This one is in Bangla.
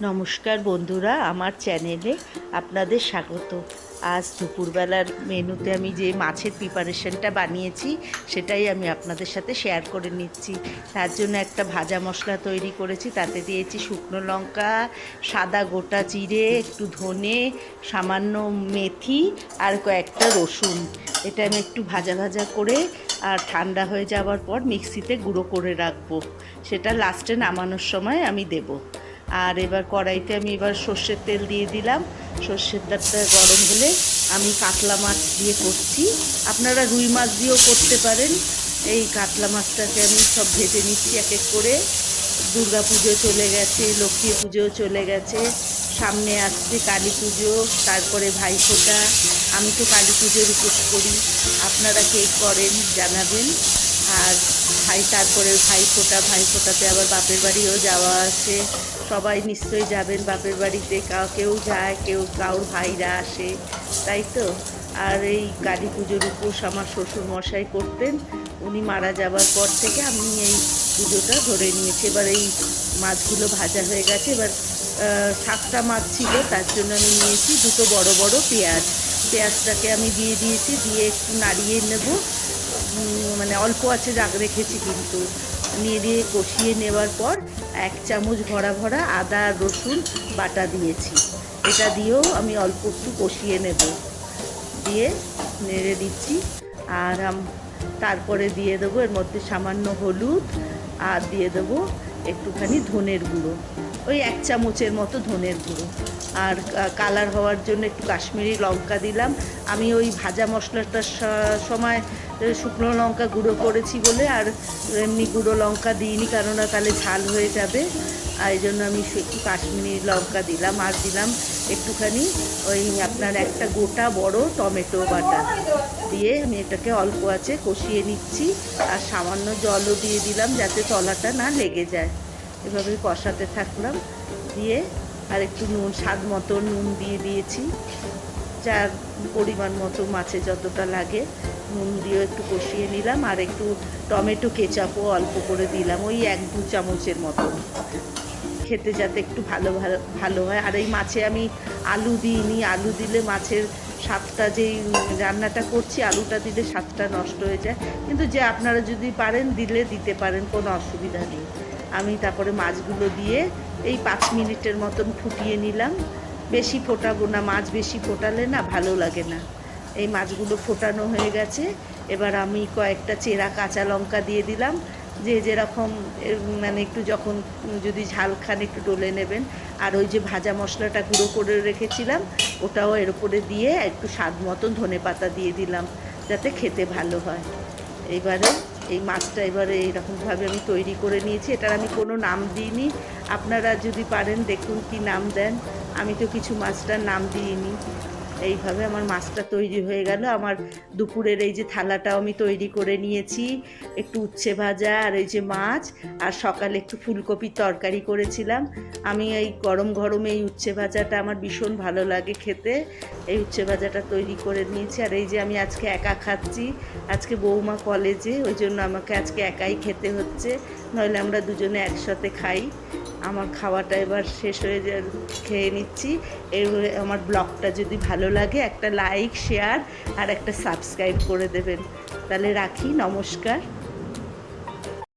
নমস্কার বন্ধুরা, আমার চ্যানেলে আপনাদের স্বাগত। আজ দুপুরবেলার মেনুতে আমি যে মাছের প্রিপারেশনটা বানিয়েছি সেটাই আমি আপনাদের সাথে শেয়ার করে নিচ্ছি। তার জন্য একটা ভাজা মশলা তৈরি করেছি, তাতে দিয়েছি শুকনো লঙ্কা, সাদা গোটা জিরে, একটু ধনে, সামান্য মেথি আর কয়েকটা রসুন। এটা আমি একটু ভাজা ভাজা করে আর ঠান্ডা হয়ে যাওয়ার পর মিক্সিতে গুঁড়ো করে রাখবো। সেটা লাস্টে নামানোর সময় আমি দেবো। আর এবার কড়াইতে আমি সর্ষের তেল দিয়ে দিলাম। সর্ষের তেলটা গরম হলে আমি কাতলা মাছ দিয়ে করছি, আপনারা রুই মাছ দিয়েও করতে পারেন। এই কাতলা মাছটাকে আমি সব ভেজে নিচ্ছি এক এক করে। দুর্গা পুজো চলে গেছে, লক্ষ্মী পুজো চলে গেছে, সামনে আসছে কালী পুজো, তারপরে ভাইফোঁটা। আমি তো কালী পুজোর উপোস করি, আপনারা কে করেন জানাবেন। আর তারপরে ভাইফোঁটাতে আবার বাপের বাড়িও যাওয়া আছে। সবাই নিশ্চয়ই যাবেন বাপের বাড়িতে, কেউ যায়, কেউ কারোর ভাইরা আসে, তাই তো। আর এই কালী পুজোর উপোস আমার শ্বশুর মশাই করতেন, উনি মারা যাবার পর থেকে আমি এই পুজোটা ধরে নিয়েছি। এবার এই মাছগুলো ভাজা হয়ে গেছে। এবার 7টা মাছ ছিল, তার জন্য আমি নিয়েছি দুটো বড় বড় পেঁয়াজটাকে আমি দিয়ে দিয়েছি, দিয়ে একটু নাড়িয়ে নেব। মানে অল্প আছে রাগ রেখেছি, কিন্তু নেড়ে কষিয়ে নেওয়ার পর 1 চামচ ভরা ভরা আদা আর রসুন বাটা দিয়েছি। এটা দিয়েও আমি অল্প একটু কষিয়ে নেব, দিয়ে নেড়ে দিচ্ছি। আর তারপরে দিয়ে দেবো এর মধ্যে সামান্য হলুদ, আর দিয়ে দেবো একটুখানি ধনের গুঁড়ো, ওই 1 চামচের মতো ধনের গুঁড়ো। আর কালার হওয়ার জন্য একটু কাশ্মীরি লঙ্কা দিলাম। আমি ওই ভাজা মশলাটার সময় শুকনো লঙ্কা গুঁড়ো করেছি বলে আর এমনি গুঁড়ো লঙ্কা দিইনি, কেননা তাহলে ঝাল হয়ে যাবে। আর এই জন্য আমি একটু কাশ্মীরি লঙ্কা দিলাম। আর দিলাম একটুখানি ওই আপনার একটা গোটা বড় টমেটো বাটা দিয়ে আমি এটাকে অল্প আছে কষিয়ে নিচ্ছি। আর সামান্য জলও দিয়ে দিলাম যাতে তলাটা না লেগে যায়। এভাবে কষাতে থাকলাম, দিয়ে আর একটু নুন, স্বাদ মতো নুন দিয়ে দিয়েছি, যার পরিমাণ মতো মাছে যতটা লাগে নুন দিয়ে একটু কষিয়ে নিলাম। আর একটু টমেটো কেচাপও অল্প করে দিলাম, ওই 1-2 চামচের মতো, খেতে যাতে একটু ভালো হয়। আর এই মাছে আমি আলু দিইনি, আলু দিলে মাছের স্বাদটা, যেই রান্নাটা করছি আলুটা দিলে স্বাদটা নষ্ট হয়ে যায়। কিন্তু যে আপনারা যদি পারেন দিতে পারেন, কোনো অসুবিধা নেই। আমি তারপরে মাছগুলো দিয়ে এই 5 মিনিটের মতন ফুটিয়ে নিলাম। বেশি ফোটাবো না, মাছ বেশি ফোটালে না ভালো লাগে না। এই মাছগুলো ফোটানো হয়ে গেছে। এবার আমি কয়েকটা চেরা কাঁচা লঙ্কা দিয়ে দিলাম, যে যেরকম মানে একটু যখন যদি ঝাল খান একটু ডলে নেবেন। আর ওই যে ভাজা মশলাটা গুঁড়ো করে রেখেছিলাম ওটাও এর উপরে দিয়ে একটু স্বাদ মতন ধনেপাতা দিয়ে দিলাম, যাতে খেতে ভালো হয়। এইবারে এই মাছটা এইরকমভাবে আমি তৈরি করে নিয়েছি। এটার আমি কোনো নাম দিইনি, আপনারা যদি পারেন দেখুন কি নাম দেন। আমি তো কিছু মাছটার নাম দিইনি। এইভাবে আমার মাছটা তৈরি হয়ে গেল। আমার দুপুরের এই যে থালাটাও আমি তৈরি করে নিয়েছি, একটু উচ্ছে ভাজা আর এই যে মাছ। আর সকালে একটু ফুলকপির তরকারি করেছিলাম। আমি এই গরম গরম এই উচ্ছে ভাজাটা আমার ভীষণ ভালো লাগে খেতে। এই উচ্ছে ভাজাটা তৈরি করে নিয়েছি। আর এই যে আমি আজকে একা খাচ্ছি, আজকে বৌমা কলেজে, ওই জন্য আমাকে আজকে একাই খেতে হচ্ছে, নইলে আমরা দুজনে একসাথে খাই। আমার খাওয়াটা এবার শেষ হয়ে খেয়ে নিচ্ছি। এবারে আমার ব্লগটা যদি ভালো লাগে একটা লাইক, শেয়ার আর একটা সাবস্ক্রাইব করে দেবেন। তাহলে রাখি, নমস্কার।